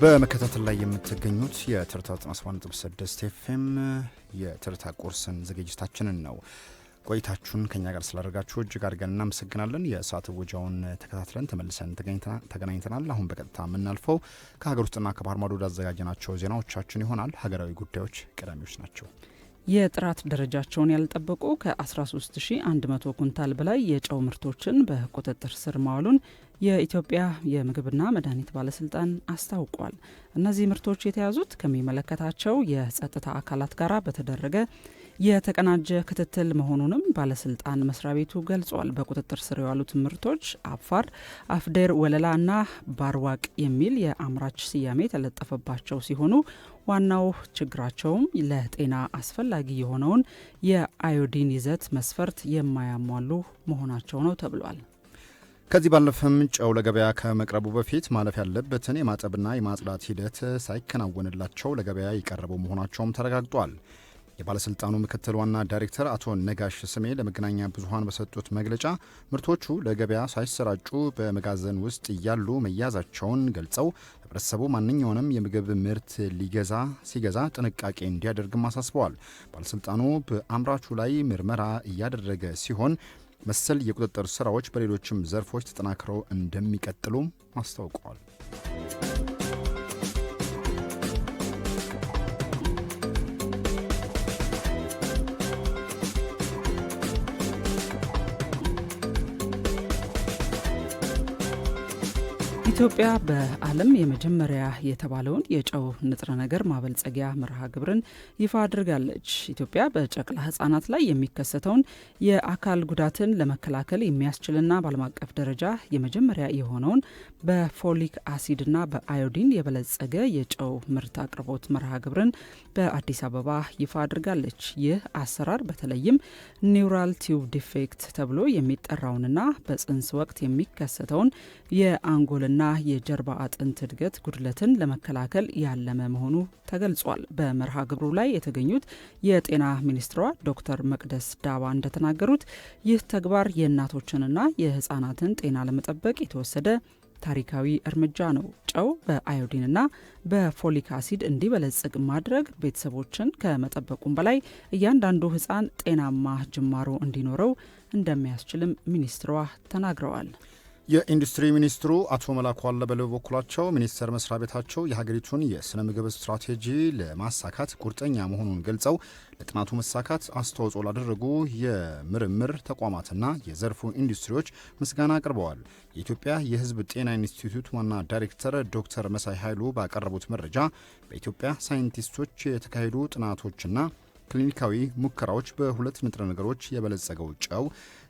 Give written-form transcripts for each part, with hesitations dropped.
በመከታተል ላይ የምትገኙት የትርታ 97.6 ኤፍኤም የትርታ ቁርስን ዝግጅታችንን ነው። ቆይታችሁን ከኛ ጋር ስላደረጋችሁ እጅግ አድርገን እናመሰግናለን። የሰዓት ወጃውን ተከታትለን ተመልሰን ተገናኝተናል። አሁን በቀጥታ የምናልፈው ከሀገር ውስጥና ከባህር ማዶ ያዘጋጀናቸው ዜናዎቻችን ይሆናል። ሀገራዊ ጉዳዮች ቀዳሚዎች ናቸው። የጥራት ደረጃቸውን ያልጠበቁ ከ13100 ኩንታል በላይ የጨው ምርቶችን በቁጥጥር ስር ማዋሉን የኢትዮጵያ የምግብና መድኃኒት ባለስልጣን አስታውቋል። እነዚህ ምርቶች የተያዙት ከሚመለከታቸው የጸጥታ አካላት ጋር በተደረገ የተቀናጀ ክትትል መሆኑንም ባለስልጣን መስሪያ ቤቱ ገልጿል። በቁጥጥር ስር የዋሉት ምርቶች አፋር፣ አፍዴር፣ ወለላ እና ባርዋቅ የሚል የአምራች ስያሜ የተለጠፈባቸው ሲሆኑ ዋናው ችግራቸውም ለጤና አስፈላጊ የሆነውን የአዮዲን ይዘት መስፈርት የማያሟሉ መሆናቸው ነው ተብሏል። ከዚህ ባለፈም ጨው ለገበያ ከመቅረቡ በፊት ማለፍ ያለበትን የማጠብና የማጽዳት ሂደት ሳይከናወንላቸው ለገበያ የቀረቡ መሆናቸውም ተረጋግጧል። የባለስልጣኑ ምክትል ዋና ዳይሬክተር አቶ ነጋሽ ስሜ ለመገናኛ ብዙኃን በሰጡት መግለጫ ምርቶቹ ለገበያ ሳይሰራጩ በመጋዘን ውስጥ እያሉ መያዛቸውን ገልጸው ህብረተሰቡ ማንኛውንም የምግብ ምርት ሲገዛ ጥንቃቄ እንዲያደርግም አሳስበዋል። ባለስልጣኑ በአምራቹ ላይ ምርመራ እያደረገ ሲሆን መሰል የቁጥጥር ስራዎች በሌሎችም ዘርፎች ተጠናክረው እንደሚቀጥሉም አስታውቀዋል። ኢትዮጵያ በዓለም የመጀመሪያ የተባለውን የጨው ንጥረ ነገር ማበልጸጊያ መርሃ ግብርን ይፋ አድርጋለች። ኢትዮጵያ በጨቅላ ህጻናት ላይ የሚከሰተውን የአካል ጉዳትን ለመከላከል የሚያስችልና በዓለም አቀፍ ደረጃ የመጀመሪያ የሆነውን በፎሊክ አሲድና በአዮዲን የበለጸገ የጨው ምርት አቅርቦት መርሃ ግብርን በአዲስ አበባ ይፋ አድርጋለች። ይህ አሰራር በተለይም ኒውራል ቲዩብ ዲፌክት ተብሎ የሚጠራውንና በጽንስ ወቅት የሚከሰተውን የአንጎልና የጀርባ አጥንት እድገት ጉድለትን ለመከላከል ያለመ መሆኑ ተገልጿል። በመርሃ ግብሩ ላይ የተገኙት የጤና ሚኒስትሯ ዶክተር መቅደስ ዳባ እንደተናገሩት ይህ ተግባር የእናቶችንና የህፃናትን ጤና ለመጠበቅ የተወሰደ ታሪካዊ እርምጃ ነው። ጨው በአዮዲንና በፎሊክ አሲድ እንዲበለጽግ ማድረግ ቤተሰቦችን ከመጠበቁም በላይ እያንዳንዱ ህፃን ጤናማ ጅማሮ እንዲኖረው እንደሚያስችልም ሚኒስትሯ ተናግረዋል። የኢንዱስትሪ ሚኒስትሩ አቶ መላኩ አለበለው በበኩላቸው ሚኒስቴር መስሪያ ቤታቸው የሀገሪቱን የስነ ምግብ ስትራቴጂ ለማሳካት ቁርጠኛ መሆኑን ገልጸው ለጥናቱ መሳካት አስተዋጽኦ ላደረጉ የምርምር ተቋማትና የዘርፉ ኢንዱስትሪዎች ምስጋና አቅርበዋል። የኢትዮጵያ የህዝብ ጤና ኢንስቲትዩት ዋና ዳይሬክተር ዶክተር መሳይ ኃይሉ ባቀረቡት መረጃ በኢትዮጵያ ሳይንቲስቶች የተካሄዱ ጥናቶችና ክሊኒካዊ ሙከራዎች በሁለት ንጥረ ነገሮች የበለጸገው ጨው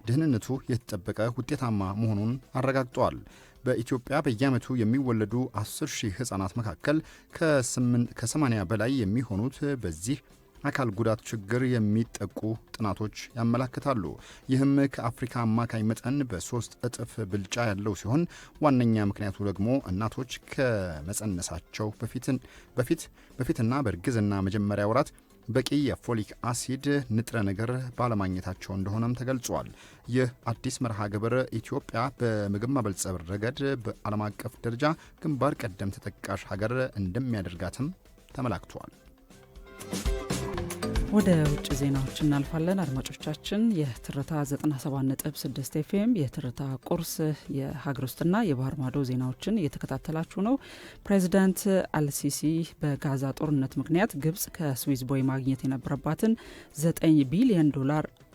ደህንነቱ የተጠበቀ ውጤታማ መሆኑን አረጋግጧል። በኢትዮጵያ በየዓመቱ የሚወለዱ 10,000 ህጻናት መካከል ከ80 በላይ የሚሆኑት በዚህ አካል ጉዳት ችግር የሚጠቁ ጥናቶች ያመላክታሉ። ይህም ከአፍሪካ አማካኝ መጠን በ3 እጥፍ ብልጫ ያለው ሲሆን ዋነኛ ምክንያቱ ደግሞ እናቶች ከመጸነሳቸው በፊትና በእርግዝና መጀመሪያ ወራት በቂ የፎሊክ አሲድ ንጥረ ነገር ባለማግኘታቸው እንደሆነም ተገልጿል። ይህ አዲስ መርሃ ግብር ኢትዮጵያ በምግብ ማበልጸግ ረገድ በዓለም አቀፍ ደረጃ ግንባር ቀደም ተጠቃሽ ሀገር እንደሚያደርጋትም ተመላክቷል። ወደ ውጭ ዜናዎች እናልፋለን። አድማጮቻችን የትርታ 97.6 ኤፍኤም የትርታ ቁርስ የሀገር ውስጥና የባህር ማዶ ዜናዎችን እየተከታተላችሁ ነው። ፕሬዚዳንት አልሲሲ በጋዛ ጦርነት ምክንያት ግብጽ ከስዊዝ ቦይ ማግኘት የነበረባትን $9 ቢሊዮን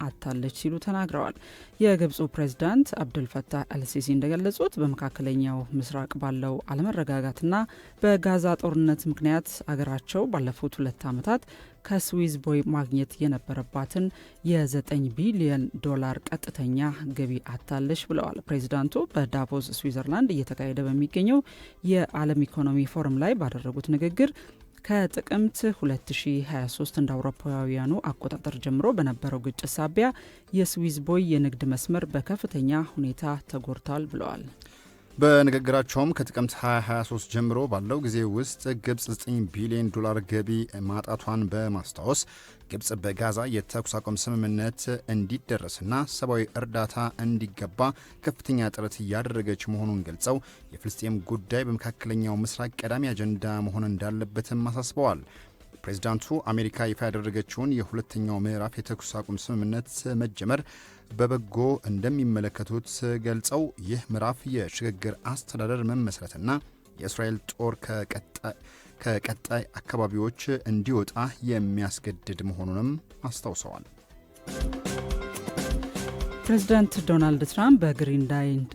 አታለች ሲሉ ተናግረዋል። የግብፁ ፕሬዝዳንት አብዱልፈታህ አልሲሲ እንደገለጹት በመካከለኛው ምስራቅ ባለው አለመረጋጋትና በጋዛ ጦርነት ምክንያት አገራቸው ባለፉት 2 ዓመታት ከስዊዝ ቦይ ማግኘት የነበረባትን $9 ቢሊዮን ቀጥተኛ ገቢ አታለች ብለዋል። ፕሬዝዳንቱ በዳቮስ ስዊዘርላንድ እየተካሄደ በሚገኘው የዓለም ኢኮኖሚ ፎረም ላይ ባደረጉት ንግግር ከጥቅምት 2023 እንደ አውሮፓውያኑ አቆጣጠር ጀምሮ በነበረው ግጭት ሳቢያ የስዊዝ ቦይ የንግድ መስመር በከፍተኛ ሁኔታ ተጎድቷል ብለዋል። በንግግራቸውም ከጥቅምት 2023 ጀምሮ ባለው ጊዜ ውስጥ ግብጽ $9 ቢሊዮን ገቢ ማጣቷን በማስታወስ ግብጽ በጋዛ የተኩስ አቁም ስምምነት እንዲደረስና ሰብአዊ እርዳታ እንዲገባ ከፍተኛ ጥረት እያደረገች መሆኑን ገልጸው የፍልስጤም ጉዳይ በመካከለኛው ምስራቅ ቀዳሚ አጀንዳ መሆን እንዳለበትም አሳስበዋል። ፕሬዚዳንቱ አሜሪካ ይፋ ያደረገችውን የሁለተኛው ምዕራፍ የተኩስ አቁም ስምምነት መጀመር በበጎ እንደሚመለከቱት ገልጸው ይህ ምዕራፍ የሽግግር አስተዳደር መመስረትና የእስራኤል ጦር ከቀጣይ አካባቢዎች እንዲወጣ የሚያስገድድ መሆኑንም አስታውሰዋል። ፕሬዚዳንት ዶናልድ ትራምፕ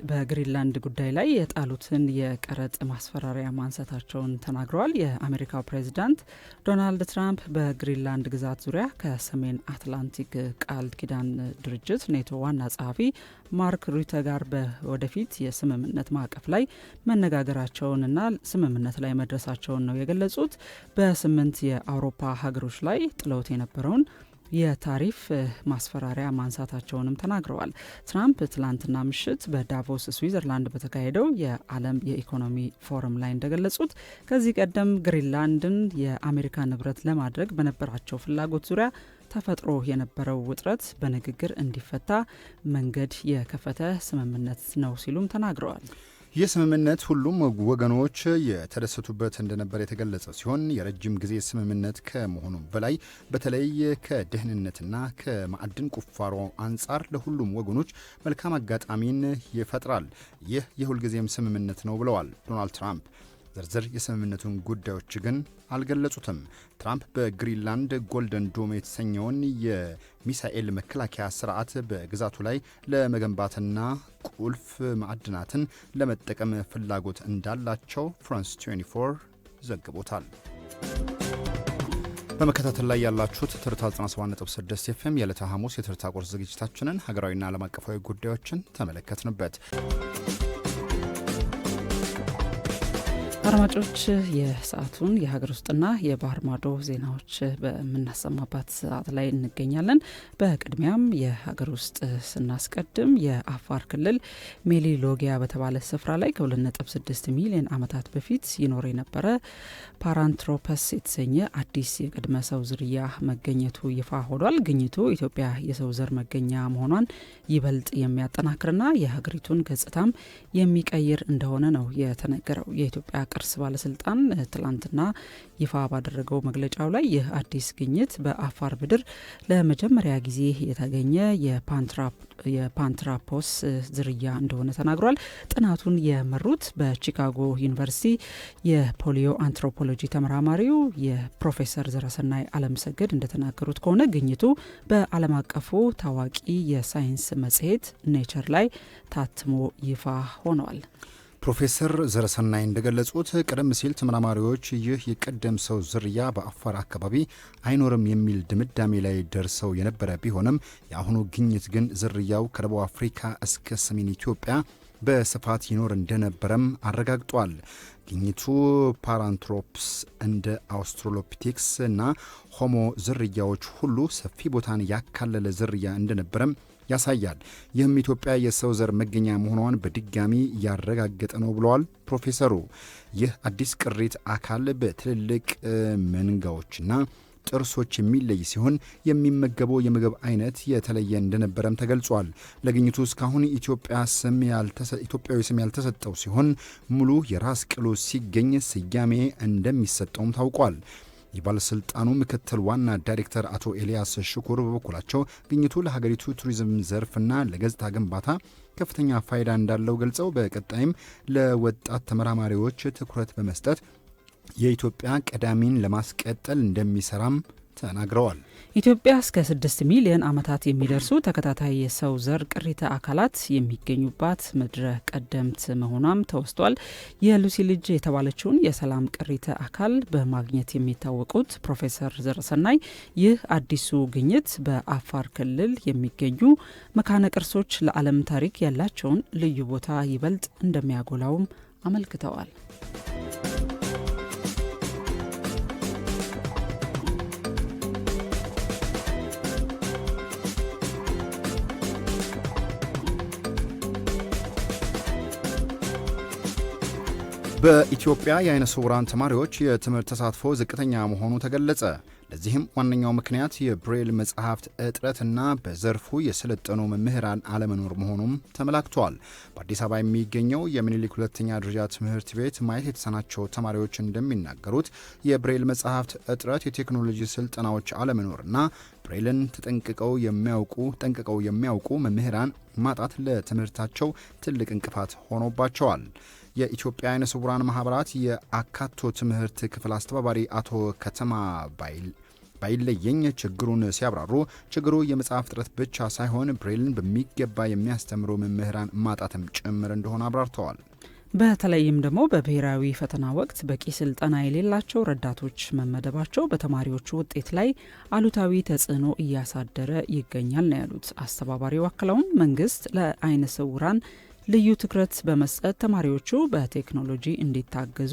በግሪንላንድ ጉዳይ ላይ የጣሉትን የቀረጥ ማስፈራሪያ ማንሳታቸውን ተናግረዋል። የአሜሪካው ፕሬዚዳንት ዶናልድ ትራምፕ በግሪንላንድ ግዛት ዙሪያ ከሰሜን አትላንቲክ ቃል ኪዳን ድርጅት ኔቶ ዋና ጸሐፊ ማርክ ሩተ ጋር በወደፊት የስምምነት ማዕቀፍ ላይ መነጋገራቸውንና ስምምነት ላይ መድረሳቸውን ነው የገለጹት። በ8 የአውሮፓ ሀገሮች ላይ ጥለውት የነበረውን የታሪፍ ማስፈራሪያ ማንሳታቸውንም ተናግረዋል። ትራምፕ ትላንትና ምሽት በዳቮስ ስዊዘርላንድ በተካሄደው የዓለም የኢኮኖሚ ፎረም ላይ እንደገለጹት ከዚህ ቀደም ግሪንላንድን የአሜሪካ ንብረት ለማድረግ በነበራቸው ፍላጎት ዙሪያ ተፈጥሮ የነበረው ውጥረት በንግግር እንዲፈታ መንገድ የከፈተ ስምምነት ነው ሲሉም ተናግረዋል። ይህ ስምምነት ሁሉም ወገኖች የተደሰቱበት እንደነበር የተገለጸ ሲሆን የረጅም ጊዜ ስምምነት ከመሆኑ በላይ በተለይ ከደህንነትና ከማዕድን ቁፋሮ አንጻር ለሁሉም ወገኖች መልካም አጋጣሚን ይፈጥራል። ይህ የሁልጊዜም ስምምነት ነው ብለዋል ዶናልድ ትራምፕ። ዝርዝር የስምምነቱን ጉዳዮች ግን አልገለጹትም። ትራምፕ በግሪንላንድ ጎልደን ዶም የተሰኘውን የሚሳኤል መከላከያ ስርዓት በግዛቱ ላይ ለመገንባትና ቁልፍ ማዕድናትን ለመጠቀም ፍላጎት እንዳላቸው ፍራንስ 24 ዘግቦታል። በመከታተል ላይ ያላችሁት ትርታ 97.6 ኤፍኤም የዕለተ ሐሙስ የትርታ ቁርስ ዝግጅታችንን ሀገራዊና ዓለም አቀፋዊ ጉዳዮችን ተመለከትንበት። አድማጮች የሰዓቱን የሀገር ውስጥና የባህር ማዶ ዜናዎች በምናሰማባት ሰዓት ላይ እንገኛለን። በቅድሚያም የሀገር ውስጥ ስናስቀድም የአፋር ክልል ሜሊ ሎጊያ በተባለ ስፍራ ላይ ከ2.6 ሚሊዮን ዓመታት በፊት ይኖር የነበረ ፓራንትሮፐስ የተሰኘ አዲስ የቅድመ ሰው ዝርያ መገኘቱ ይፋ ሆኗል። ግኝቱ ኢትዮጵያ የሰው ዘር መገኛ መሆኗን ይበልጥ የሚያጠናክርና የሀገሪቱን ገጽታም የሚቀይር እንደሆነ ነው የተነገረው። የኢትዮጵያ ቅርስ ባለስልጣን ትላንትና ይፋ ባደረገው መግለጫው ላይ ይህ አዲስ ግኝት በአፋር ምድር ለመጀመሪያ ጊዜ የተገኘ የፓንትራፖስ ዝርያ እንደሆነ ተናግሯል። ጥናቱን የመሩት በቺካጎ ዩኒቨርሲቲ የፖሊዮ አንትሮፖሎጂ ተመራማሪው የፕሮፌሰር ዘረሰናይ አለምሰገድ እንደተናገሩት ከሆነ ግኝቱ በዓለም አቀፉ ታዋቂ የሳይንስ መጽሔት ኔቸር ላይ ታትሞ ይፋ ሆኗል። ፕሮፌሰር ዘረሰናይ እንደገለጹት ቀደም ሲል ተመራማሪዎች ይህ የቀደም ሰው ዝርያ በአፋር አካባቢ አይኖርም የሚል ድምዳሜ ላይ ደርሰው የነበረ ቢሆንም የአሁኑ ግኝት ግን ዝርያው ከደቡብ አፍሪካ እስከ ሰሜን ኢትዮጵያ በስፋት ይኖር እንደነበረም አረጋግጧል። ግኝቱ ፓራንትሮፕስ እንደ አውስትራሎፒቴክስ እና ሆሞ ዝርያዎች ሁሉ ሰፊ ቦታን ያካለለ ዝርያ እንደነበረም ያሳያል። ይህም ኢትዮጵያ የሰው ዘር መገኛ መሆኗን በድጋሚ ያረጋገጠ ነው ብለዋል ፕሮፌሰሩ። ይህ አዲስ ቅሪት አካል በትልልቅ መንጋዎችና ጥርሶች የሚለይ ሲሆን የሚመገበው የምግብ አይነት የተለየ እንደነበረም ተገልጿል። ለግኝቱ እስካሁን ኢትዮጵያዊ ስም ያልተሰጠው ሲሆን ሙሉ የራስ ቅሉ ሲገኝ ስያሜ እንደሚሰጠውም ታውቋል። የባለስልጣኑ ምክትል ዋና ዳይሬክተር አቶ ኤልያስ ሽኩር በበኩላቸው ግኝቱ ለሀገሪቱ ቱሪዝም ዘርፍና ለገጽታ ግንባታ ከፍተኛ ፋይዳ እንዳለው ገልጸው በቀጣይም ለወጣት ተመራማሪዎች ትኩረት በመስጠት የኢትዮጵያ ቀዳሚን ለማስቀጠል እንደሚሰራም ተናግረዋል። ኢትዮጵያ እስከ 6 ሚሊዮን ዓመታት የሚደርሱ ተከታታይ የሰው ዘር ቅሪተ አካላት የሚገኙባት ምድረ ቀደምት መሆኗም ተወስቷል። የሉሲ ልጅ የተባለችውን የሰላም ቅሪተ አካል በማግኘት የሚታወቁት ፕሮፌሰር ዘረሰናይ ይህ አዲሱ ግኝት በአፋር ክልል የሚገኙ መካነ ቅርሶች ለዓለም ታሪክ ያላቸውን ልዩ ቦታ ይበልጥ እንደሚያጎላውም አመልክተዋል። በኢትዮጵያ የዓይነ ስውራን ተማሪዎች የትምህርት ተሳትፎ ዝቅተኛ መሆኑ ተገለጸ። ለዚህም ዋነኛው ምክንያት የብሬል መጽሐፍት እጥረትና በዘርፉ የሰለጠኑ መምህራን አለመኖር መሆኑም ተመላክቷል። በአዲስ አበባ የሚገኘው የሚኒሊክ ሁለተኛ ደረጃ ትምህርት ቤት ማየት የተሳናቸው ተማሪዎች እንደሚናገሩት የብሬል መጽሐፍት እጥረት፣ የቴክኖሎጂ ስልጠናዎች አለመኖርና ብሬልን ጠንቅቀው የሚያውቁ መምህራን ማጣት ለትምህርታቸው ትልቅ እንቅፋት ሆኖባቸዋል። የኢትዮጵያ ዓይነ ስውራን ማህበራት የአካቶ ትምህርት ክፍል አስተባባሪ አቶ ከተማ ባይለየኝ ችግሩን ሲያብራሩ ችግሩ የመጽሐፍ እጥረት ብቻ ሳይሆን ብሬልን በሚገባ የሚያስተምሩ መምህራን ማጣትም ጭምር እንደሆነ አብራርተዋል። በተለይም ደግሞ በብሔራዊ ፈተና ወቅት በቂ ስልጠና የሌላቸው ረዳቶች መመደባቸው በተማሪዎቹ ውጤት ላይ አሉታዊ ተጽዕኖ እያሳደረ ይገኛል ነው ያሉት አስተባባሪው። አክለውም መንግስት ለዓይነ ስውራን ልዩ ትኩረት በመስጠት ተማሪዎቹ በቴክኖሎጂ እንዲታገዙ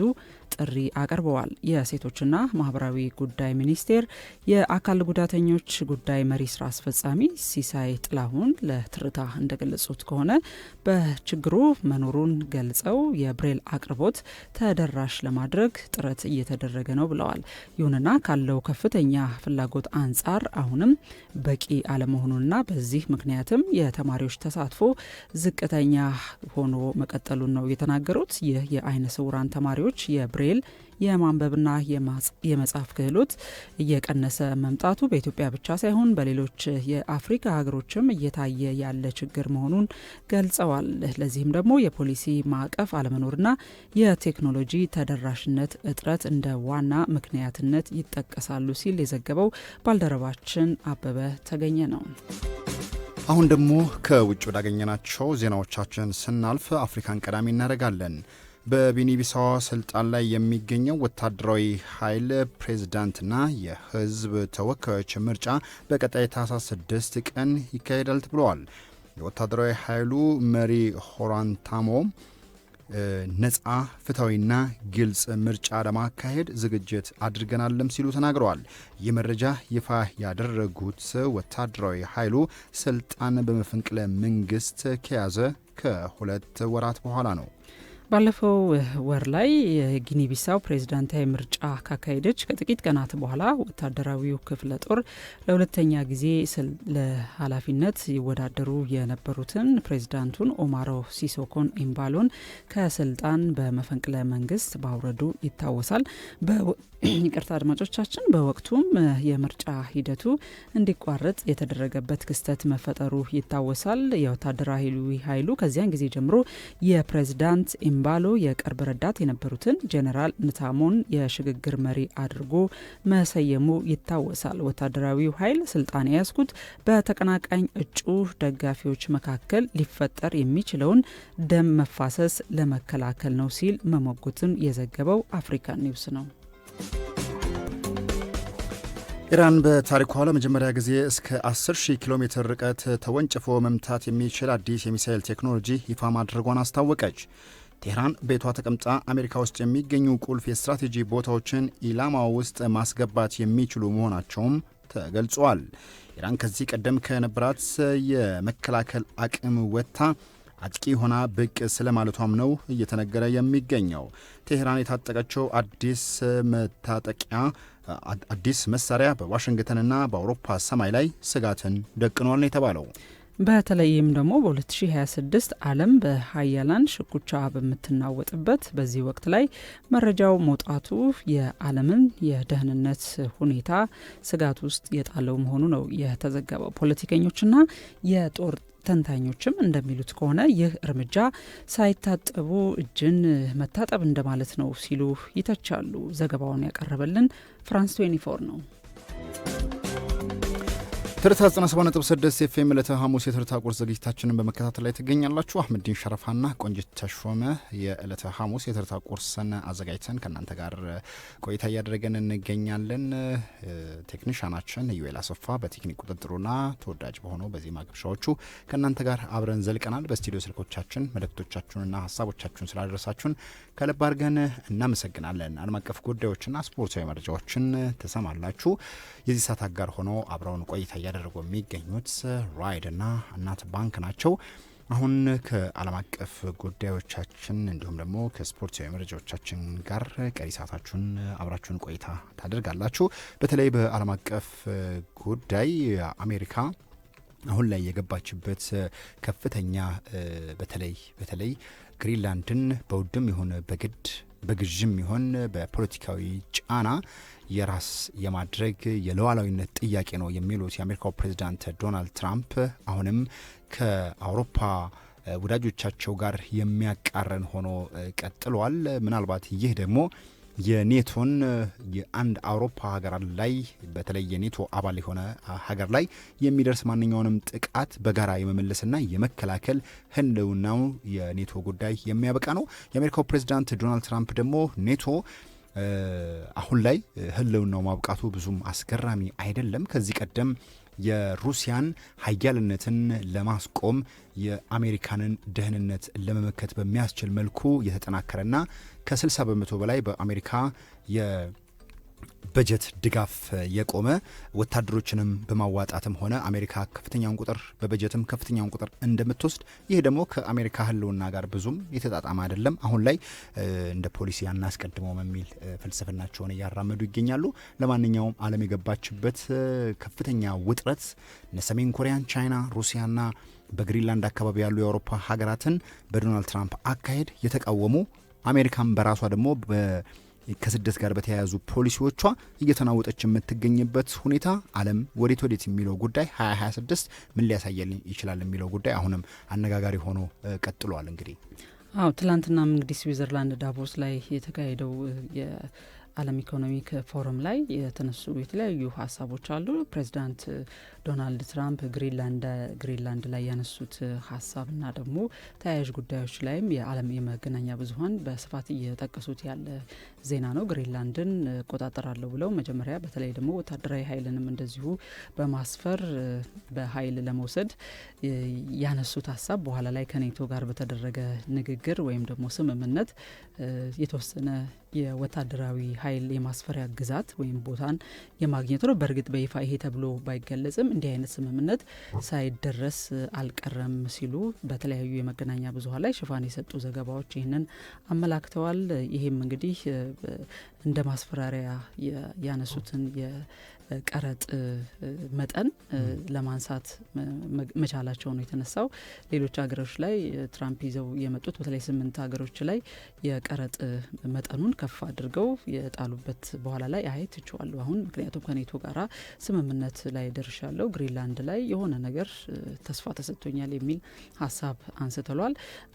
ጥሪ አቅርበዋል። የሴቶችና ማህበራዊ ጉዳይ ሚኒስቴር የአካል ጉዳተኞች ጉዳይ መሪ ስራ አስፈጻሚ ሲሳይ ጥላሁን ለትርታ እንደገለጹት ከሆነ በችግሩ መኖሩን ገልጸው የብሬል አቅርቦት ተደራሽ ለማድረግ ጥረት እየተደረገ ነው ብለዋል። ይሁንና ካለው ከፍተኛ ፍላጎት አንጻር አሁንም በቂ አለመሆኑንና በዚህ ምክንያትም የተማሪዎች ተሳትፎ ዝቅተኛ ሆኖ መቀጠሉን ነው የተናገሩት። ይህ የዓይነ ስውራን ተማሪዎች የብሬል የማንበብና የመጻፍ ክህሎት እየቀነሰ መምጣቱ በኢትዮጵያ ብቻ ሳይሆን በሌሎች የአፍሪካ ሀገሮችም እየታየ ያለ ችግር መሆኑን ገልጸዋል። ለዚህም ደግሞ የፖሊሲ ማዕቀፍ አለመኖርና የቴክኖሎጂ ተደራሽነት እጥረት እንደ ዋና ምክንያትነት ይጠቀሳሉ ሲል የዘገበው ባልደረባችን አበበ ተገኘ ነው። አሁን ደግሞ ከውጭ ወዳገኘናቸው ዜናዎቻችን ስናልፍ አፍሪካን ቀዳሚ እናደርጋለን። በጊኒ-ቢሳው ስልጣን ላይ የሚገኘው ወታደራዊ ኃይል ፕሬዝዳንትና የህዝብ ተወካዮች ምርጫ በቀጣይ ታህሳስ 6 ቀን ይካሄዳል ተብሏል። የወታደራዊ ኃይሉ መሪ ሆራንታሞ ነጻ ፍትሐዊና ግልጽ ምርጫ ለማካሄድ ዝግጅት አድርገናልም ሲሉ ተናግረዋል። ይህ መረጃ ይፋ ያደረጉት ወታደራዊ ኃይሉ ስልጣን በመፈንቅለ መንግስት ከያዘ ከ2 ወራት በኋላ ነው። ባለፈው ወር ላይ የጊኒ-ቢሳው ፕሬዝዳንታዊ ምርጫ ካካሄደች ከጥቂት ቀናት በኋላ ወታደራዊው ክፍለ ጦር ለሁለተኛ ጊዜ ለኃላፊነት ይወዳደሩ የነበሩትን ፕሬዝዳንቱን ኦማሮ ሲሶኮን ኤምባሎን ከስልጣን በመፈንቅለ መንግስት ባውረዱ ይታወሳል። ይቅርታ አድማጮቻችን፣ በወቅቱም የምርጫ ሂደቱ እንዲቋረጥ የተደረገበት ክስተት መፈጠሩ ይታወሳል። የወታደራዊ ኃይሉ ከዚያን ጊዜ ጀምሮ የፕሬዝዳንት ኤምባሎ የቅርብ ረዳት የነበሩትን ጄኔራል ንታሞን የሽግግር መሪ አድርጎ መሰየሙ ይታወሳል። ወታደራዊው ኃይል ስልጣን የያዝኩት በተቀናቃኝ እጩ ደጋፊዎች መካከል ሊፈጠር የሚችለውን ደም መፋሰስ ለመከላከል ነው ሲል መሞገቱን የዘገበው አፍሪካን ኒውስ ነው። ኢራን በታሪኳ ለመጀመሪያ ጊዜ እስከ 10,000 ኪሎ ሜትር ርቀት ተወንጭፎ መምታት የሚችል አዲስ የሚሳኤል ቴክኖሎጂ ይፋ ማድረጓን አስታወቀች። ቴህራን ቤቷ ተቀምጣ አሜሪካ ውስጥ የሚገኙ ቁልፍ የስትራቴጂ ቦታዎችን ኢላማ ውስጥ ማስገባት የሚችሉ መሆናቸውም ተገልጿል። ኢራን ከዚህ ቀደም ከነበራት የመከላከል አቅም ወጥታ አጥቂ ሆና ብቅ ስለማለቷም ነው እየተነገረ የሚገኘው። ቴህራን የታጠቀችው አዲስ መሳሪያ በዋሽንግተንና በአውሮፓ ሰማይ ላይ ስጋትን ደቅኗል ነው የተባለው። በተለይም ደግሞ በ2026 ዓለም በሀያላን ሽኩቻ በምትናወጥበት በዚህ ወቅት ላይ መረጃው መውጣቱ የዓለምን የደህንነት ሁኔታ ስጋት ውስጥ የጣለው መሆኑ ነው የተዘገበው። ፖለቲከኞችና የጦር ተንታኞችም እንደሚሉት ከሆነ ይህ እርምጃ ሳይታጠቡ እጅን መታጠብ እንደማለት ነው ሲሉ ይተቻሉ። ዘገባውን ያቀረበልን ፍራንስ 24 ነው። ትርታ 97.6 ኤፍኤም ዕለተ ሐሙስ የትርታ ቁርስ ዝግጅታችንን በመከታተል ላይ ትገኛላችሁ። አህመዲን ሸረፋና ቆንጅት ተሾመ የዕለተ ሐሙስ የትርታ ቁርስን አዘጋጅተን ከእናንተ ጋር ቆይታ እያደረገን እንገኛለን። ቴክኒሻናችን ዩኤል አሰፋ በቴክኒክ ቁጥጥሩና ተወዳጅ በሆነው በዜማ ግብዣዎቹ ከእናንተ ጋር አብረን ዘልቀናል። በስቱዲዮ ስልኮቻችን መልእክቶቻችሁንና ሀሳቦቻችሁን ስላደረሳችሁን ከልብ አድርገን እናመሰግናለን። ዓለም አቀፍ ጉዳዮችና ስፖርታዊ መረጃዎችን ትሰማላችሁ። የዚህ ሰዓት አጋር ሆነው አብረውን ቆይታ እያደረጉ የሚገኙት ራይድና እናት ባንክ ናቸው። አሁን ከዓለም አቀፍ ጉዳዮቻችን እንዲሁም ደግሞ ከስፖርታዊ መረጃዎቻችን ጋር ቀሪ ሰዓታችሁን አብራችሁን ቆይታ ታደርጋላችሁ። በተለይ በዓለም አቀፍ ጉዳይ አሜሪካ አሁን ላይ የገባችበት ከፍተኛ በተለይ ግሪንላንድን በውድም ይሁን በግድ በግዥም ይሁን በፖለቲካዊ ጫና የራስ የማድረግ የሉዓላዊነት ጥያቄ ነው የሚሉት የአሜሪካው ፕሬዝዳንት ዶናልድ ትራምፕ አሁንም ከአውሮፓ ወዳጆቻቸው ጋር የሚያቃረን ሆኖ ቀጥሏል። ምናልባት ይህ ደግሞ የኔቶን የአንድ አውሮፓ ሀገር ላይ በተለይ የኔቶ አባል የሆነ ሀገር ላይ የሚደርስ ማንኛውንም ጥቃት በጋራ የመመለስና የመከላከል ህልውናው የኔቶ ጉዳይ የሚያበቃ ነው። የአሜሪካው ፕሬዝዳንት ዶናልድ ትራምፕ ደግሞ ኔቶ አሁን ላይ ህልውናው ማብቃቱ ብዙም አስገራሚ አይደለም። ከዚህ ቀደም የሩሲያን ሀያልነትን ለማስቆም የአሜሪካንን ደህንነት ለመመከት በሚያስችል መልኩ የተጠናከረና ከ60 በመቶ በላይ በአሜሪካ የበጀት ድጋፍ የቆመ ወታደሮችንም በማዋጣትም ሆነ አሜሪካ ከፍተኛውን ቁጥር በበጀትም ከፍተኛውን ቁጥር እንደምትወስድ ይህ ደግሞ ከአሜሪካ ህልውና ጋር ብዙም የተጣጣመ አይደለም። አሁን ላይ እንደ ፖሊሲ አናስቀድመው የሚል ፍልስፍናቸውን እያራመዱ ይገኛሉ። ለማንኛውም ዓለም የገባችበት ከፍተኛ ውጥረት ሰሜን ኮሪያን፣ ቻይና፣ ሩሲያና በግሪንላንድ አካባቢ ያሉ የአውሮፓ ሀገራትን በዶናልድ ትራምፕ አካሄድ የተቃወሙ አሜሪካን በራሷ ደግሞ ከስደት ጋር በተያያዙ ፖሊሲዎቿ እየተናወጠች የምትገኝበት ሁኔታ ዓለም ወዴት የሚለው ጉዳይ 2026 ምን ሊያሳየልን ይችላል የሚለው ጉዳይ አሁንም አነጋጋሪ ሆኖ ቀጥሏል። እንግዲህ ትላንትናም እንግዲህ ስዊዘርላንድ ዳቮስ ላይ የተካሄደው የዓለም ኢኮኖሚክ ፎረም ላይ የተነሱ የተለያዩ ሀሳቦች አሉ። ፕሬዚዳንት ዶናልድ ትራምፕ ግሪንላንድ ላይ ያነሱት ሀሳብና ደግሞ ተያያዥ ጉዳዮች ላይም የዓለም የመገናኛ ብዙኃን በስፋት እየጠቀሱት ያለ ዜና ነው። ግሪንላንድን እቆጣጠራለሁ ብለው መጀመሪያ በተለይ ደግሞ ወታደራዊ ኃይልንም እንደዚሁ በማስፈር በኃይል ለመውሰድ ያነሱት ሀሳብ በኋላ ላይ ከኔቶ ጋር በተደረገ ንግግር ወይም ደግሞ ስምምነት የተወሰነ የወታደራዊ ኃይል የማስፈሪያ ግዛት ወይም ቦታን የማግኘት ነው። በእርግጥ በይፋ ይሄ ተብሎ ባይገለጽም እንዲህ አይነት ስምምነት ሳይደረስ አልቀረም ሲሉ በተለያዩ የመገናኛ ብዙኃን ላይ ሽፋን የሰጡ ዘገባዎች ይህንን አመላክተዋል። ይሄም እንግዲህ እንደ ማስፈራሪያ ያነሱትን የቀረጥ መጠን ለማንሳት መቻላቸው ነው የተነሳው። ሌሎች ሀገሮች ላይ ትራምፕ ይዘው የመጡት በተለይ 8 ሀገሮች ላይ የቀረጥ መጠኑን ከፍ አድርገው የጣሉበት በኋላ ላይ ትችዋለሁ አሁን ምክንያቱም ከኔቶ ጋራ ስምምነት ላይ ደርሻለሁ፣ ግሪንላንድ ላይ የሆነ ነገር ተስፋ ተሰጥቶኛል የሚል ሀሳብ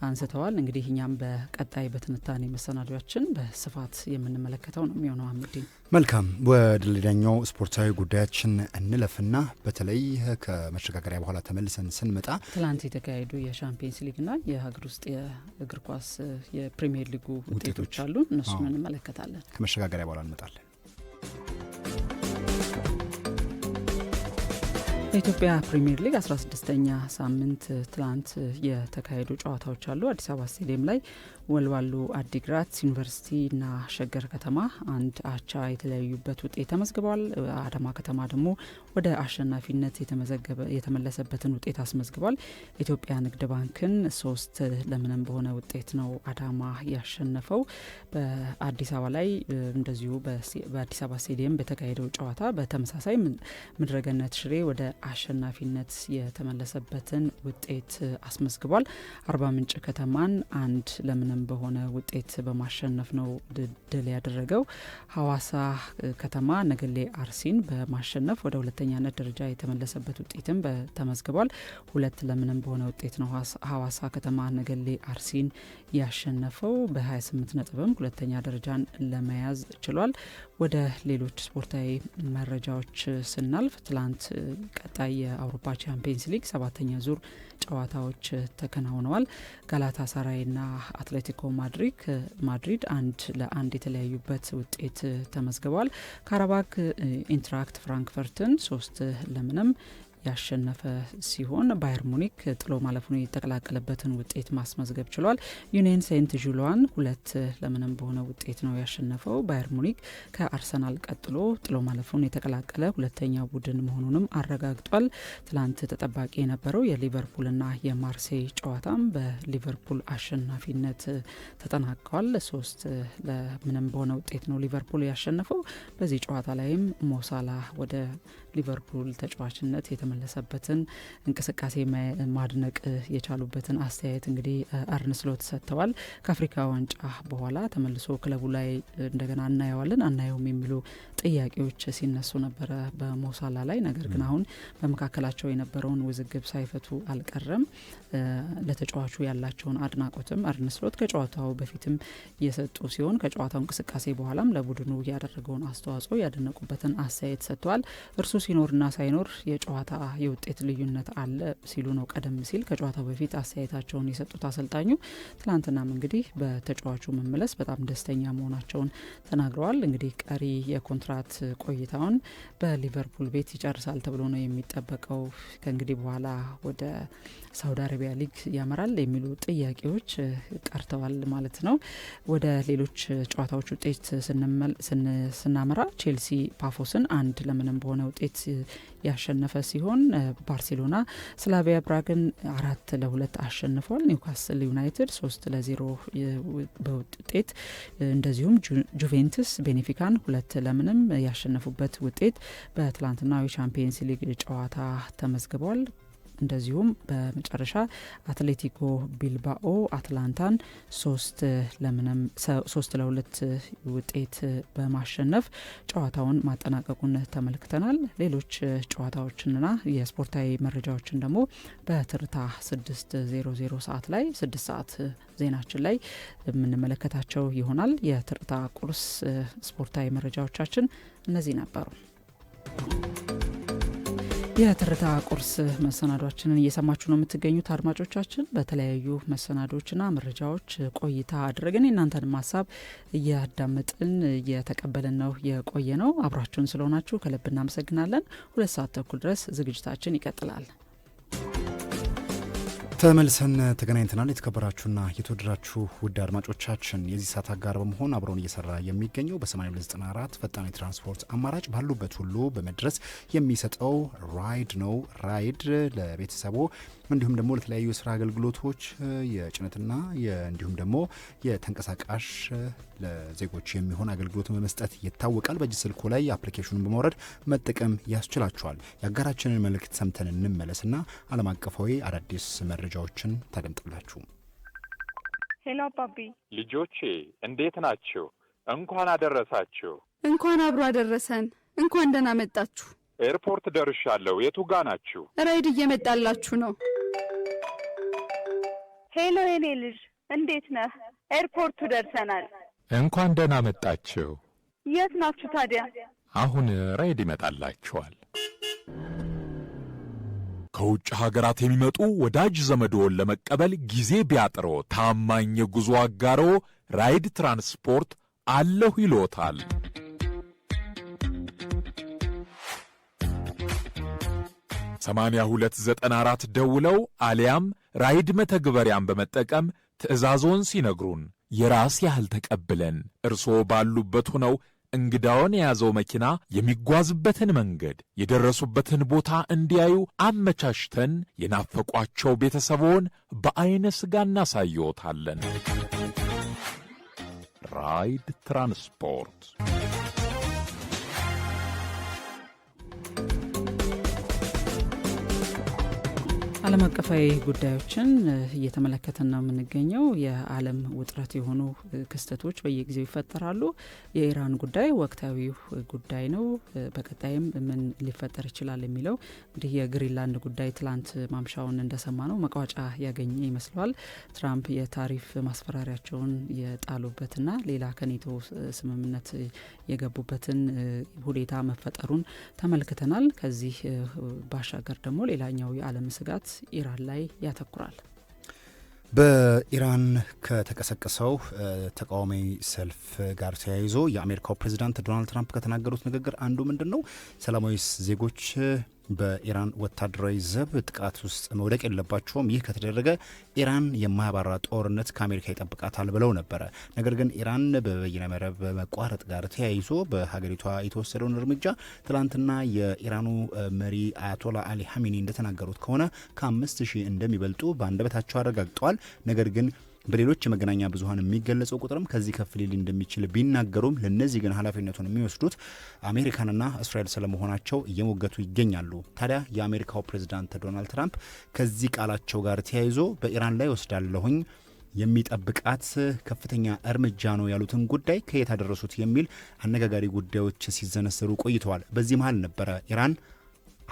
አንስተዋል። እንግዲህ እኛም በቀጣይ በትንታኔ መሰናዷችን በስፋት የምንመለከተው ነው የሚሆነው። አምዲን መልካም፣ ወደ ሌላኛው ስፖርታዊ ጉዳያችን እንለፍና በተለይ ከመሸጋገሪያ በኋላ ተመልሰን ስንመጣ ትላንት የተካሄዱ የሻምፒየንስ ሊግና የሀገር ውስጥ የእግር ኳስ የፕሪሚየር ሊጉ ውጤቶች አሉ። እነሱን እንመለከታለን። ከመሸጋገሪያ በኋላ እንመጣለን። በኢትዮጵያ ፕሪሚየር ሊግ 16ኛ ሳምንት ትላንት የተካሄዱ ጨዋታዎች አሉ። አዲስ አበባ ስቴዲየም ላይ ወልዋሎ አዲግራት ዩኒቨርሲቲና ሸገር ከተማ አንድ አቻ የተለያዩበት ውጤት ተመዝግበዋል። አዳማ ከተማ ደግሞ ወደ አሸናፊነት የተመለሰበትን ውጤት አስመዝግቧል። ኢትዮጵያ ንግድ ባንክን 3-0 በሆነ ውጤት ነው አዳማ ያሸነፈው። በአዲስ አበባ ላይ እንደዚሁ በአዲስ አበባ ስቴዲየም በተካሄደው ጨዋታ በተመሳሳይ ምድረገነት ሽሬ ወደ አሸናፊነት የተመለሰበትን ውጤት አስመዝግቧል። አርባ ምንጭ ከተማን 1-0 በሆነ ውጤት በማሸነፍ ነው ድል ያደረገው። ሐዋሳ ከተማ ነገሌ አርሲን በማሸነፍ ወደ ሁለተኛነት ደረጃ የተመለሰበት ውጤትም ተመዝግቧል። 2-0 በሆነ ውጤት ነው ሐዋሳ ከተማ ነገሌ አርሲን ያሸነፈው። በ28 ነጥብም ሁለተኛ ደረጃን ለመያዝ ችሏል። ወደ ሌሎች ስፖርታዊ መረጃዎች ስናልፍ ትላንት ቀጣይ የአውሮፓ ቻምፒየንስ ሊግ 7ኛ ዙር ጨዋታዎች ተከናውነዋል። ጋላታ ሳራይና አትሌቲኮ ማድሪድ 1-1 የተለያዩበት ውጤት ተመዝግቧል። ካራባክ ኢንትራክት ፍራንክፈርትን 3-0፣ ያሸነፈ ሲሆን ባየር ሙኒክ ጥሎ ማለፉን የተቀላቀለበትን ውጤት ማስመዝገብ ችሏል። ዩኒየን ሴንት ጁሎን 2-0 በሆነ ውጤት ነው ያሸነፈው። ባየር ሙኒክ ከአርሰናል ቀጥሎ ጥሎ ማለፉን የተቀላቀለ ሁለተኛ ቡድን መሆኑንም አረጋግጧል። ትላንት ተጠባቂ የነበረው የሊቨርፑልና የማርሴይ ጨዋታም በሊቨርፑል አሸናፊነት ተጠናቀዋል። 3-0 በሆነ ውጤት ነው ሊቨርፑል ያሸነፈው። በዚህ ጨዋታ ላይም ሞሳላ ወደ ሊቨርፑል ተጫዋችነት የተመለሰበትን እንቅስቃሴ ማድነቅ የቻሉበትን አስተያየት እንግዲህ አርነ ስሎት ሰጥተዋል። ከአፍሪካ ዋንጫ በኋላ ተመልሶ ክለቡ ላይ እንደገና እናየዋለን አናየውም የሚሉ ጥያቄዎች ሲነሱ ነበረ በሞሳላ ላይ። ነገር ግን አሁን በመካከላቸው የነበረውን ውዝግብ ሳይፈቱ አልቀረም። ለተጫዋቹ ያላቸውን አድናቆትም አርነ ስሎት ከጨዋታው በፊትም የሰጡ ሲሆን ከጨዋታው እንቅስቃሴ በኋላም ለቡድኑ ያደረገውን አስተዋጽኦ ያደነቁበትን አስተያየት ሰጥተዋል። እርሱ ሲኖርና ሳይኖር የጨዋታ የውጤት ልዩነት አለ ሲሉ ነው ቀደም ሲል ከጨዋታው በፊት አስተያየታቸውን የሰጡት አሰልጣኙ። ትላንትናም እንግዲህ በተጫዋቹ መመለስ በጣም ደስተኛ መሆናቸውን ተናግረዋል። እንግዲህ ቀሪ የኮንትራት ቆይታውን በሊቨርፑል ቤት ይጨርሳል ተብሎ ነው የሚጠበቀው። ከእንግዲህ በኋላ ወደ ሳውዲ አረቢያ ሊግ ያመራል የሚሉ ጥያቄዎች ቀርተዋል ማለት ነው። ወደ ሌሎች ጨዋታዎች ውጤት ስናመራ ቼልሲ ፓፎስን 1-0 በሆነ ውጤት ያሸነፈ ሲሆን ባርሴሎና ስላቪያ ፕራግን 4-2 አሸንፏል። ኒውካስል ዩናይትድ 3-0 በውጤት እንደዚሁም ጁቬንትስ ቤኔፊካን 2-0 ያሸነፉበት ውጤት በትላንትናው የቻምፒየንስ ሊግ ጨዋታ ተመዝግቧል። እንደዚሁም በመጨረሻ አትሌቲኮ ቢልባኦ አትላንታን 3-2 ውጤት በማሸነፍ ጨዋታውን ማጠናቀቁን ተመልክተናል። ሌሎች ጨዋታዎችንና የስፖርታዊ መረጃዎችን ደግሞ በትርታ 6:00 ሰዓት ላይ 6 ሰዓት ዜናችን ላይ የምንመለከታቸው ይሆናል። የትርታ ቁርስ ስፖርታዊ መረጃዎቻችን እነዚህ ነበሩ። የትርታ ቁርስ መሰናዷችንን እየሰማችሁ ነው የምትገኙት አድማጮቻችን። በተለያዩ መሰናዶችና መረጃዎች ቆይታ አድርገን የእናንተን ሀሳብ እያዳመጥን እየተቀበልን ነው የቆየ ነው። አብራችሁን ስለሆናችሁ ከልብ እናመሰግናለን። 2 ሰዓት ተኩል ድረስ ዝግጅታችን ይቀጥላል። ተመልሰን ተገናኝተናል። የተከበራችሁና የተወደዳችሁ ውድ አድማጮቻችን የዚህ ሰዓት አጋር በመሆን አብረውን እየሰራ የሚገኘው በ8294 ፈጣን የትራንስፖርት አማራጭ ባሉበት ሁሉ በመድረስ የሚሰጠው ራይድ ነው። ራይድ ለቤተሰቦ እንዲሁም ደግሞ ለተለያዩ የስራ አገልግሎቶች የጭነትና እንዲሁም ደግሞ የተንቀሳቃሽ ለዜጎች የሚሆን አገልግሎት በመስጠት ይታወቃል። በእጅ ስልኩ ላይ አፕሊኬሽኑን በማውረድ መጠቀም ያስችላችኋል። የአጋራችንን መልእክት ሰምተን እንመለስና ዓለም አቀፋዊ አዳዲስ መረጃዎችን ታደምጣላችሁ። ሄሎ አባቢ፣ ልጆቼ እንዴት ናችሁ? እንኳን አደረሳችሁ። እንኳን አብሮ አደረሰን። እንኳን ደህና መጣችሁ። ኤርፖርት ደርሻለሁ። የቱ ጋ ናችሁ? ራይድ እየመጣላችሁ ነው። ሄሎ የኔ ልጅ እንዴት ነህ? ኤርፖርቱ ደርሰናል። እንኳን ደህና መጣችሁ። የት ናችሁ ታዲያ? አሁን ራይድ ይመጣላችኋል። ከውጭ ሀገራት የሚመጡ ወዳጅ ዘመዶን ለመቀበል ጊዜ ቢያጥሮ ታማኝ የጉዞ አጋሮ ራይድ ትራንስፖርት አለሁ ይሎታል። 8294 ደውለው አሊያም ራይድ መተግበሪያን በመጠቀም ትዕዛዞን ሲነግሩን የራስ ያህል ተቀብለን እርስዎ ባሉበት ሆነው እንግዳውን የያዘው መኪና የሚጓዝበትን መንገድ የደረሱበትን ቦታ እንዲያዩ አመቻችተን የናፈቋቸው ቤተሰቦን በዐይነ ሥጋ እናሳይዎታለን። ራይድ ትራንስፖርት ዓለም አቀፋዊ ጉዳዮችን እየተመለከተን ነው የምንገኘው። የዓለም ውጥረት የሆኑ ክስተቶች በየጊዜው ይፈጠራሉ። የኢራን ጉዳይ ወቅታዊ ጉዳይ ነው። በቀጣይም ምን ሊፈጠር ይችላል የሚለው እንግዲህ የግሪንላንድ ጉዳይ ትላንት ማምሻውን እንደሰማ ነው መቋጫ ያገኘ ይመስለዋል። ትራምፕ የታሪፍ ማስፈራሪያቸውን የጣሉበትና ሌላ ከኔቶ ስምምነት የገቡበትን ሁኔታ መፈጠሩን ተመልክተናል። ከዚህ ባሻገር ደግሞ ሌላኛው የዓለም ስጋት ኢራን ላይ ያተኩራል። በኢራን ከተቀሰቀሰው ተቃዋሚ ሰልፍ ጋር ተያይዞ የአሜሪካው ፕሬዚዳንት ዶናልድ ትራምፕ ከተናገሩት ንግግር አንዱ ምንድን ነው? ሰላማዊ ዜጎች በኢራን ወታደራዊ ዘብ ጥቃት ውስጥ መውደቅ የለባቸውም። ይህ ከተደረገ ኢራን የማያባራ ጦርነት ከአሜሪካ ይጠብቃታል ብለው ነበረ። ነገር ግን ኢራን በበይነ መረብ በመቋረጥ ጋር ተያይዞ በሀገሪቷ የተወሰደውን እርምጃ ትላንትና የኢራኑ መሪ አያቶላ አሊ ሀሚኒ እንደተናገሩት ከሆነ ከ5000 እንደሚበልጡ በአንደበታቸው አረጋግጠዋል። ነገር ግን በሌሎች የመገናኛ ብዙኃን የሚገለጸው ቁጥርም ከዚህ ከፍ ሊል እንደሚችል ቢናገሩም ለነዚህ ግን ኃላፊነቱን የሚወስዱት አሜሪካንና እስራኤል ስለመሆናቸው እየሞገቱ ይገኛሉ። ታዲያ የአሜሪካው ፕሬዝዳንት ዶናልድ ትራምፕ ከዚህ ቃላቸው ጋር ተያይዞ በኢራን ላይ ወስዳለሁኝ የሚጠብቃት ከፍተኛ እርምጃ ነው ያሉትን ጉዳይ ከየት አደረሱት የሚል አነጋጋሪ ጉዳዮች ሲዘነሰሩ ቆይተዋል። በዚህ መሀል ነበረ ኢራን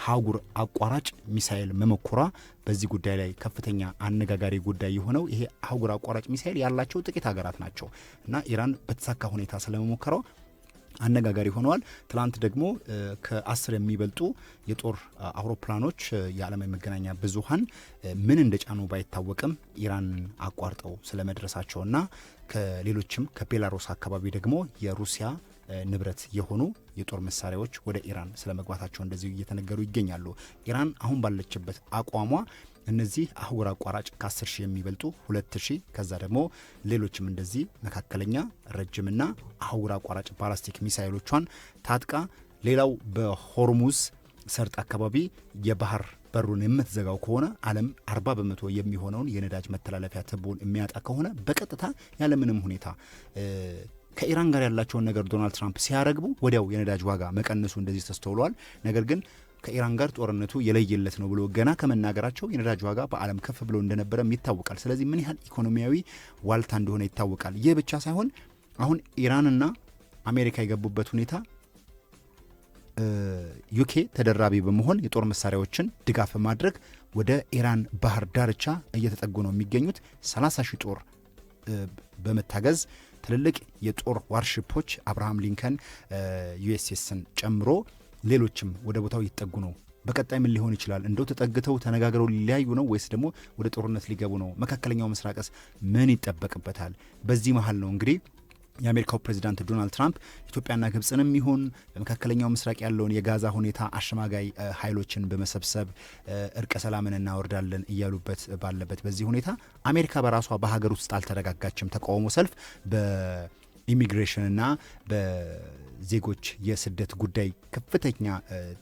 አህጉር አቋራጭ ሚሳኤል መሞከሯ በዚህ ጉዳይ ላይ ከፍተኛ አነጋጋሪ ጉዳይ የሆነው። ይሄ አህጉር አቋራጭ ሚሳኤል ያላቸው ጥቂት ሀገራት ናቸው እና ኢራን በተሳካ ሁኔታ ስለመሞከሯ አነጋጋሪ ሆነዋል። ትላንት ደግሞ ከ10 የሚበልጡ የጦር አውሮፕላኖች የዓለም የመገናኛ ብዙኃን ምን እንደጫኑ ባይታወቅም ኢራን አቋርጠው ስለመድረሳቸውና ከሌሎችም ከቤላሩስ አካባቢ ደግሞ የሩሲያ ንብረት የሆኑ የጦር መሳሪያዎች ወደ ኢራን ስለመግባታቸው እንደዚሁ እየተነገሩ ይገኛሉ። ኢራን አሁን ባለችበት አቋሟ እነዚህ አህጉር አቋራጭ ከ10 ሺህ የሚበልጡ 2000 ከዛ ደግሞ ሌሎችም እንደዚህ መካከለኛ ረጅምና አህጉር አቋራጭ ባላስቲክ ሚሳይሎቿን ታጥቃ ሌላው በሆርሙዝ ሰርጥ አካባቢ የባህር በሩን የምትዘጋው ከሆነ ዓለም 40% የሚሆነውን የነዳጅ መተላለፊያ ትቦን የሚያጣ ከሆነ በቀጥታ ያለምንም ሁኔታ ከኢራን ጋር ያላቸውን ነገር ዶናልድ ትራምፕ ሲያረግቡ ወዲያው የነዳጅ ዋጋ መቀነሱ እንደዚህ ተስተውሏል። ነገር ግን ከኢራን ጋር ጦርነቱ የለየለት ነው ብሎ ገና ከመናገራቸው የነዳጅ ዋጋ በዓለም ከፍ ብሎ እንደነበረም ይታወቃል። ስለዚህ ምን ያህል ኢኮኖሚያዊ ዋልታ እንደሆነ ይታወቃል። ይህ ብቻ ሳይሆን አሁን ኢራንና አሜሪካ የገቡበት ሁኔታ ዩኬ ተደራቢ በመሆን የጦር መሳሪያዎችን ድጋፍ በማድረግ ወደ ኢራን ባህር ዳርቻ እየተጠጉ ነው የሚገኙት። 30 ሺህ ጦር በመታገዝ ትልልቅ የጦር ዋርሺፖች አብርሃም ሊንከን ዩኤስኤስን ጨምሮ ሌሎችም ወደ ቦታው ይጠጉ ነው። በቀጣይ ምን ሊሆን ይችላል? እንደው ተጠግተው ተነጋግረው ሊለያዩ ነው ወይስ ደግሞ ወደ ጦርነት ሊገቡ ነው? መካከለኛው ምስራቅስ ምን ይጠበቅበታል? በዚህ መሀል ነው እንግዲህ የአሜሪካው ፕሬዚዳንት ዶናልድ ትራምፕ ኢትዮጵያና ግብጽንም ይሁን በመካከለኛው ምስራቅ ያለውን የጋዛ ሁኔታ አሸማጋይ ኃይሎችን በመሰብሰብ እርቀ ሰላምን እናወርዳለን እያሉበት ባለበት በዚህ ሁኔታ አሜሪካ በራሷ በሀገር ውስጥ አልተረጋጋችም። ተቃውሞ ሰልፍ በኢሚግሬሽንና በዜጎች የስደት ጉዳይ ከፍተኛ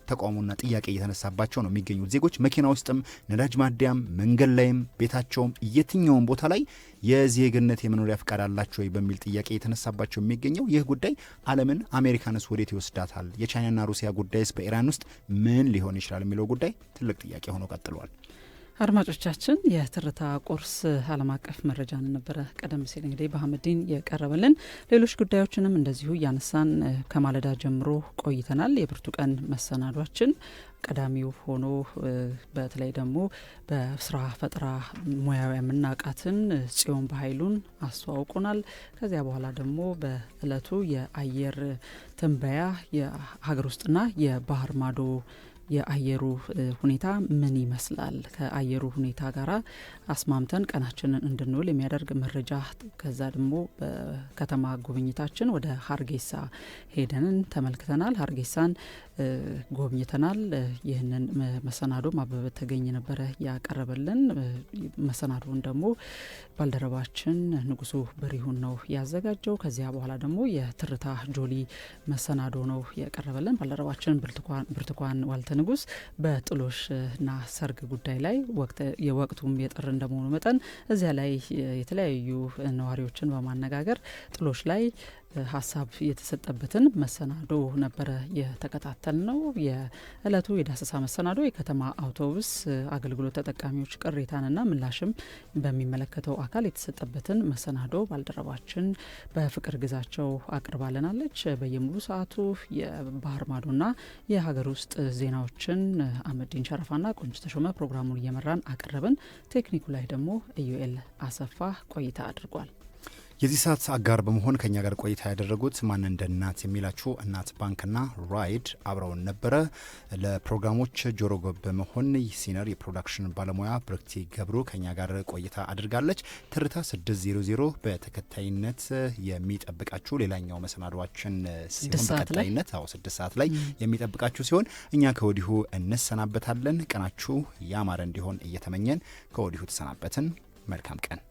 ተቃውሞና ጥያቄ እየተነሳባቸው ነው የሚገኙት ዜጎች መኪና ውስጥም ነዳጅ ማደያም መንገድ ላይም ቤታቸውም የትኛውም ቦታ ላይ የዜግነት የመኖሪያ ፍቃድ አላቸው ወይ በሚል ጥያቄ የተነሳባቸው የሚገኘው ይህ ጉዳይ ዓለምን አሜሪካንስ ወዴት ይወስዳታል? የቻይናና ሩሲያ ጉዳይስ በኢራን ውስጥ ምን ሊሆን ይችላል የሚለው ጉዳይ ትልቅ ጥያቄ ሆኖ ቀጥሏል። አድማጮቻችን የትርታ ቁርስ ዓለም አቀፍ መረጃን ነበረ ቀደም ሲል እንግዲህ በአህመዲን የቀረበልን። ሌሎች ጉዳዮችንም እንደዚሁ እያነሳን ከማለዳ ጀምሮ ቆይተናል። የብርቱ ቀን መሰናዷችን ቀዳሚው ሆኖ በተለይ ደግሞ በስራ ፈጠራ ሙያዊ የምናውቃትን ጽዮን በኃይሉን አስተዋውቁናል። ከዚያ በኋላ ደግሞ በእለቱ የአየር ትንበያ የሀገር ውስጥና የባህር ማዶ የአየሩ ሁኔታ ምን ይመስላል፣ ከአየሩ ሁኔታ ጋራ አስማምተን ቀናችንን እንድንውል የሚያደርግ መረጃ። ከዛ ደግሞ በከተማ ጉብኝታችን ወደ ሀርጌሳ ሄደንን ተመልክተናል። ሀርጌሳን ጎብኝተናል። ይህንን መሰናዶ ማበበ ተገኝ ነበረ ያቀረበልን። መሰናዶውን ደግሞ ባልደረባችን ንጉሱ በሪሁን ነው ያዘጋጀው። ከዚያ በኋላ ደግሞ የትርታ ጆሊ መሰናዶ ነው ያቀረበልን ባልደረባችን ብርቱካን ዋልተ ንጉስ። በጥሎሽና ሰርግ ጉዳይ ላይ የወቅቱም የጥር እንደመሆኑ መጠን እዚያ ላይ የተለያዩ ነዋሪዎችን በማነጋገር ጥሎሽ ላይ ሀሳብ የተሰጠበትን መሰናዶ ነበረ የተከታተል ነው። የእለቱ የዳሰሳ መሰናዶ የከተማ አውቶቡስ አገልግሎት ተጠቃሚዎች ቅሬታንና ምላሽም በሚመለከተው አካል የተሰጠበትን መሰናዶ ባልደረባችን በፍቅር ግዛቸው አቅርባለናለች። በየሙሉ ሰዓቱ የባህር ማዶና የሀገር ውስጥ ዜናዎችን አህመዲን ሸረፋና ቆንጅ ተሾመ ፕሮግራሙን እየመራን አቀረብን። ቴክኒኩ ላይ ደግሞ ኢዩኤል አሰፋ ቆይታ አድርጓል። የዚህ ሰዓት አጋር በመሆን ከኛ ጋር ቆይታ ያደረጉት ማን እንደ እናት የሚላችሁ እናት ባንክና ራይድ አብረውን ነበረ። ለፕሮግራሞች ጆሮ ገብ በመሆን ሲኒየር የፕሮዳክሽን ባለሙያ ብርክቲ ገብሩ ከኛ ጋር ቆይታ አድርጋለች። ትርታ 600 በተከታይነት የሚጠብቃችሁ ሌላኛው መሰናዷችን ሲሆን በቀጣይነት 6 ሰዓት ላይ የሚጠብቃችሁ ሲሆን እኛ ከወዲሁ እንሰናበታለን። ቀናችሁ ያማረ እንዲሆን እየተመኘን ከወዲሁ ተሰናበትን። መልካም ቀን።